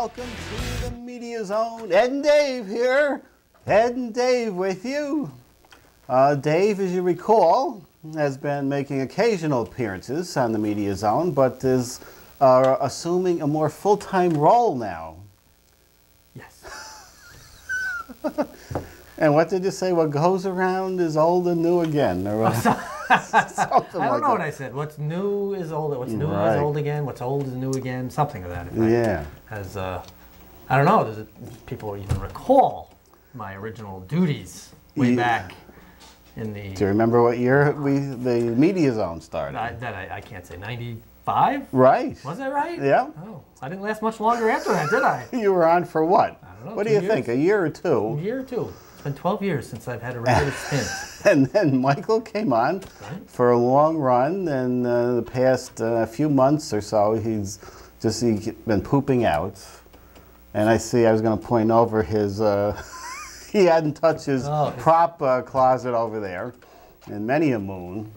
welcome to the Media Zone. Ed and Dave here. Ed and Dave with you. Dave, as you recall, has been making occasional appearances on the Media Zone, but is assuming a more full-time role now. Yes. And what did you say? What goes around is old and new again, or something I don't know what I said. What's new is old. What's new is old again. What's old is new again. Something of that effect. Yeah. As I don't know. Does people even recall my original duties way back in the? Do you remember what year the Media Zone started? I can't say. 95. Right. Was that right? Yeah. Oh, I didn't last much longer after that, did I? You were on for what? I don't know. What do you think? A year or two? A year or two. It's been 12 years since I've had a regular stint. And then Michael came on for a long run, and the past few months or so, he's been pooping out. And I was going to point over his, he hadn't touched his prop closet over there in many a moon.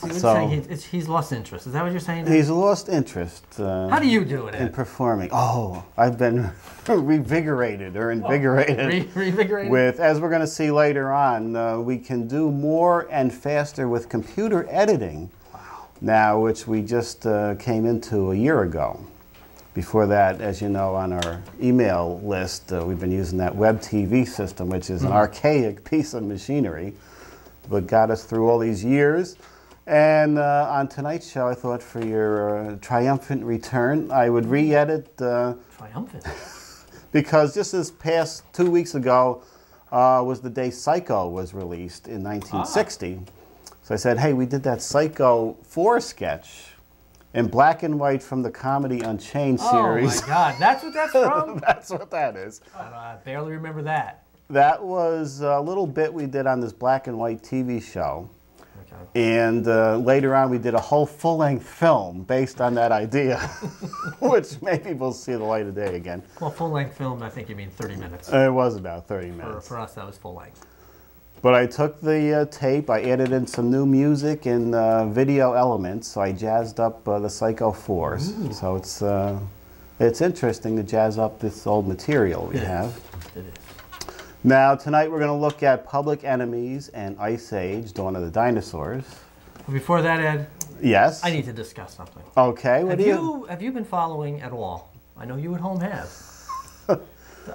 So he's lost interest. Is that what you're saying? He's lost interest. How do you do it, Ed? In performing. Oh, I've been revigorated or invigorated. Revigorated? With, as we're going to see later on, we can do more and faster with computer editing now, which we just came into a year ago. Before that, as you know, on our email list, we've been using that web TV system, which is an archaic piece of machinery, but got us through all these years. And on tonight's show, I thought for your triumphant return, I would re-edit. Triumphant? Because just this past 2 weeks ago was the day Psycho was released in 1960. So I said, hey, we did that Psycho 4 sketch in black and white from the Comedy Unchained series. Oh my God, that's what that's from? That's what that is. I barely remember that. That was a little bit we did on this black and white TV show. And later on, we did a whole full-length film based on that idea, which maybe we'll see the light of day again. Well, full-length film, I think you mean 30 minutes. It was about 30 minutes. For us, that was full-length. But I took the tape, I added in some new music and video elements, so I jazzed up the Psycho 4s. So it's interesting to jazz up this old material we have. It is. Now, tonight we're going to look at Public Enemies and Ice Age, Dawn of the Dinosaurs. But before that, Ed, yes, I need to discuss something. Okay, have you been following at all? I know you at home have.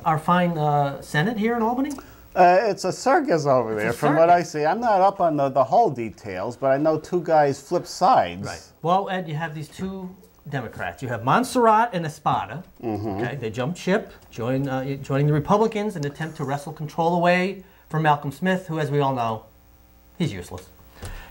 Our fine Senate here in Albany? It's a circus over there, from what I see. I'm not up on the whole details, but I know two guys flip sides. Right. Well, Ed, you have these two Democrats. You have Montserrat and Espada. Okay, they jumped ship, joining the Republicans in an attempt to wrestle control away from Malcolm Smith, who, as we all know, he's useless.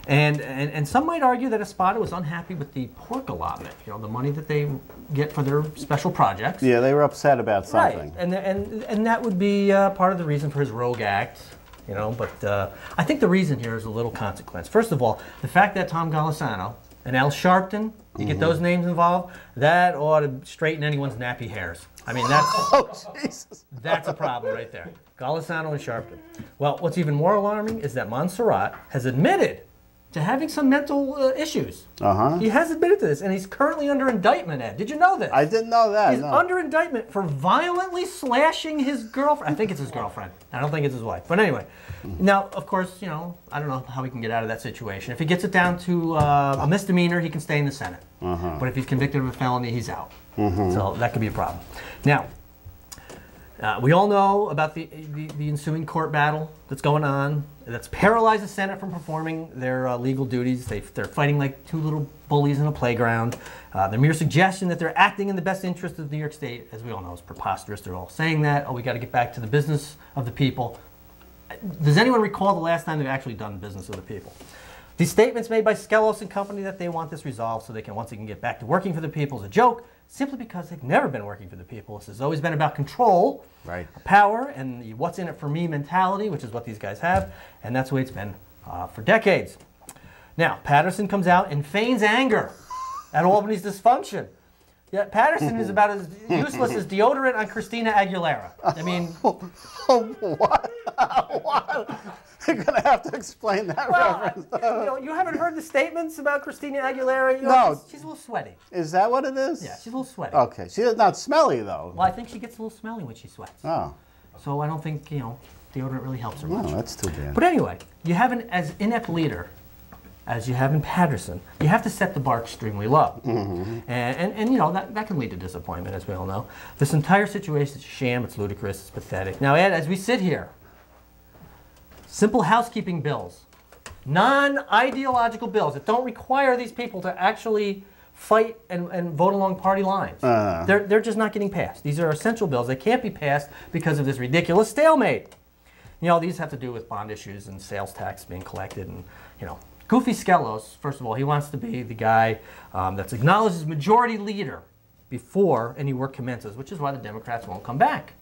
And some might argue that Espada was unhappy with the pork allotment, the money that they get for their special projects. Yeah, they were upset about something. Right, and that would be part of the reason for his rogue act, But I think the reason here is a little consequence. First of all, the fact that Tom Golisano and Al Sharpton, you get those names involved, that ought to straighten anyone's nappy hairs. I mean, that's a problem right there. Golisano and Sharpton. Well, what's even more alarming is that Montserrat has admitted to having some mental issues. He has admitted to this, and he's currently under indictment, Ed. Did you know this? I didn't know that, He's under indictment for violently slashing his girlfriend. I think it's his girlfriend. I don't think it's his wife. But anyway, now, of course, I don't know how he can get out of that situation. If he gets it down to a misdemeanor, he can stay in the Senate. But if he's convicted of a felony, he's out. So that could be a problem. Now, we all know about the ensuing court battle that's going on. That's paralyzed the Senate from performing their legal duties. They're fighting like two little bullies in a playground. The mere suggestion that they're acting in the best interest of New York State, as we all know, is preposterous. They're all saying that. Oh, we got to get back to the business of the people. Does anyone recall the last time they've actually done business with the people? These statements made by Skelos and company that they want this resolved so they can once again get back to working for the people is a joke, simply because they've never been working for the people. This has always been about control, power, and the what's in it for me mentality, which is what these guys have, and that's the way it's been for decades. Now, Patterson comes out and feigns anger at Albany's dysfunction. Yeah, Patterson is about as useless as deodorant on Christina Aguilera. I mean... What? What? You're going to have to explain that reference. You haven't heard the statements about Christina Aguilera? No. She's a little sweaty. Is that what it is? Yeah, she's a little sweaty. Okay. She is not smelly, though. Well, I think she gets a little smelly when she sweats. Oh. So I don't think, deodorant really helps her much. No, that's too bad. But anyway, you have an as inept leader as you have in Patterson. You have to set the bar extremely low. Mm-hmm. And that can lead to disappointment, as we all know. This entire situation is a sham, it's ludicrous, it's pathetic. Now, Ed, as we sit here, simple housekeeping bills, non-ideological bills that don't require these people to actually fight and vote along party lines. They're just not getting passed. These are essential bills. They can't be passed because of this ridiculous stalemate. These have to do with bond issues and sales tax being collected and, Goofy Skelos, first of all, he wants to be the guy that's acknowledged as majority leader before any work commences, which is why the Democrats won't come back.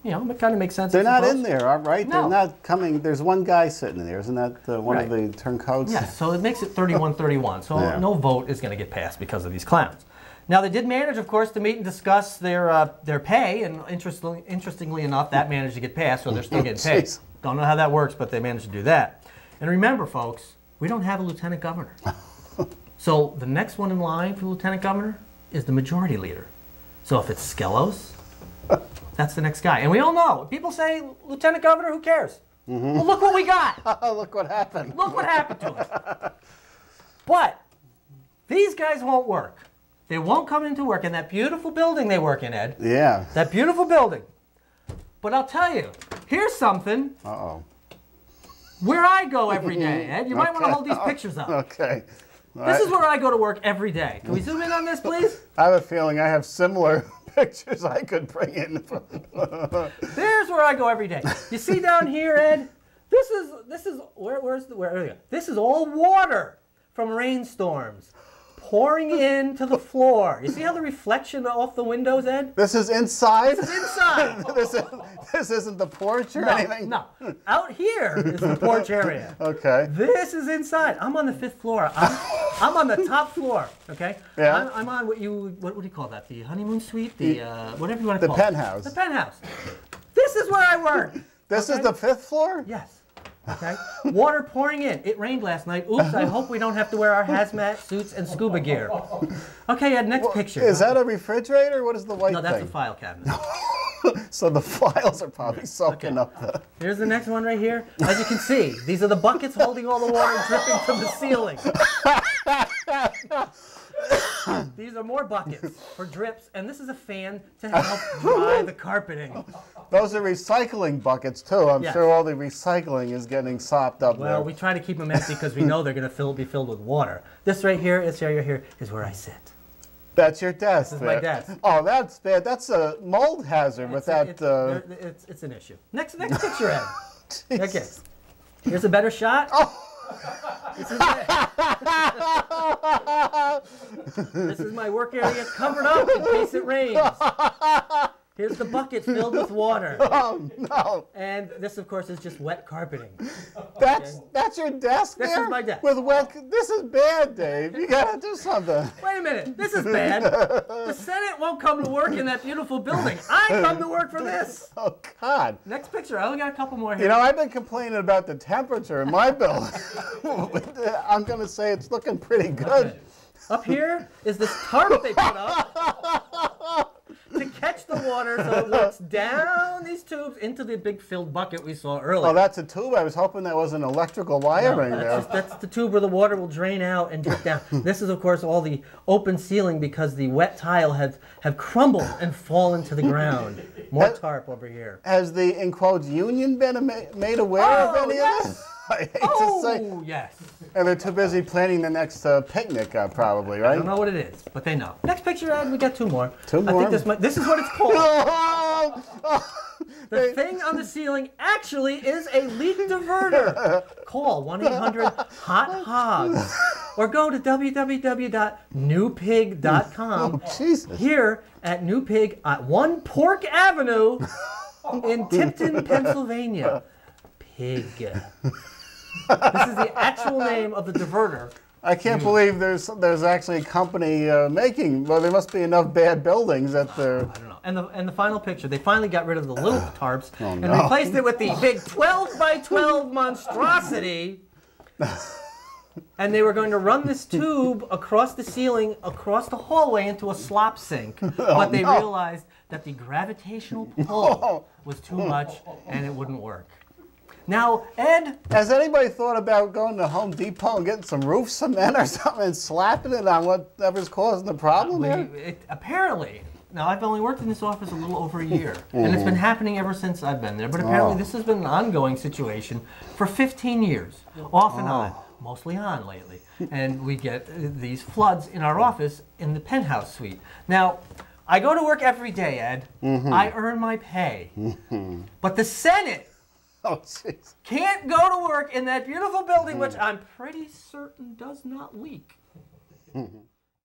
It kind of makes sense. They're not in there, right? No. They're not coming. There's one guy sitting in there. Isn't that one of the turncoats? Yes, so it makes it 31-31. So no vote is going to get passed because of these clowns. Now, they did manage, of course, to meet and discuss their pay, and interestingly enough, that managed to get passed, so they're still getting paid. Don't know how that works, but they managed to do that. And remember, folks, we don't have a lieutenant governor. So the next one in line for lieutenant governor is the majority leader. So if it's Skelos, that's the next guy. And we all know, people say, lieutenant governor, who cares? Mm-hmm. Well, look what we got. Look what happened. Look what happened to us. But these guys won't work. They won't come into work in that beautiful building they work in, Ed. Yeah. That beautiful building. But I'll tell you, here's something. Uh-oh. Where I go every day, Ed. You might want to hold these pictures up. Okay. This is where I go to work every day. Can we zoom in on this, please? I have a feeling I have similar pictures I could bring in. There's where I go every day. You see down here, Ed? This is This is all water from rainstorms pouring into the floor. You see how the reflection off the windows, Ed? This is inside? This is inside. This isn't the porch or anything? No. Out here is the porch area. Okay. This is inside. I'm on the 5th floor. I'm on the top floor, okay? Yeah. I'm on what do you call that? The honeymoon suite? The whatever you want to call penthouse. it. The penthouse. This is where I work. This is the 5th floor? Yes. Okay. Water pouring in. It rained last night. Oops, I hope we don't have to wear our hazmat suits and scuba gear. Okay, Ed, next picture. Is that a refrigerator? What is the white thing? No, that's a file cabinet. So the files are probably soaking up the... Here's the next one right here. As you can see, these are the buckets holding all the water dripping from the ceiling. These are more buckets for drips, and this is a fan to help dry the carpeting. Those are recycling buckets, too. I'm sure all the recycling is getting sopped up there. Well, we try to keep them empty because we know they're going to be filled with water. This right here, this area here, is where I sit. That's your desk. This is my desk. Oh, that's bad. That's a mold hazard with that. It's an issue. Next picture, Ed. Okay. Here's a better shot. Oh. This is my work area covered up in case it rains. Here's the bucket filled with water. Oh, no. And this, of course, is just wet carpeting. That's your desk This there? is my desk. With wet... This is bad, Dave. You got to do something. Wait a minute. This is bad. The Senate won't come to work in that beautiful building. I come to work for this. Oh, God. Next picture. I only got a couple more here. I've been complaining about the temperature in my building. I'm going to say it's looking pretty good. Up here is this tarp they put up to catch the water so it works down these tubes into the big filled bucket we saw earlier. Oh, that's a tube? I was hoping that was an electrical wiring there. That's the tube where the water will drain out and drip down. This is, of course, all the open ceiling because the wet tile have crumbled and fallen to the ground. More tarp over here. Has the, in quotes, union been made aware of any of this? I hate to say. Oh, yes. And they're too busy planning the next picnic, probably, right? I don't know what it is, but they know. Next picture, Ed, we got two more. Two more? I think this is what it's called. The thing on the ceiling actually is a leak diverter. Call 1-800-HOT-HOGS or go to www.newpig.com. Oh, Jesus. Here at New Pig at 1 Pork Avenue in Tipton, Pennsylvania. Pig. This is the actual name of the diverter I can't believe there's actually a company making. Well, there must be enough bad buildings that they're. I don't know. And the final picture, they finally got rid of the little tarps and replaced it with the big 12 by 12 monstrosity. And they were going to run this tube across the ceiling, across the hallway into a slop sink. But they realized that the gravitational pull was too much and it wouldn't work. Now, Ed... Has anybody thought about going to Home Depot and getting some roof cement or something and slapping it on whatever's causing the problem here? Apparently. Now, I've only worked in this office a little over a year, and it's been happening ever since I've been there. But apparently this has been an ongoing situation for 15 years, off and on, mostly on lately. And we get these floods in our office in the penthouse suite. Now, I go to work every day, Ed. I earn my pay. But the Senate can't go to work in that beautiful building, which I'm pretty certain does not leak.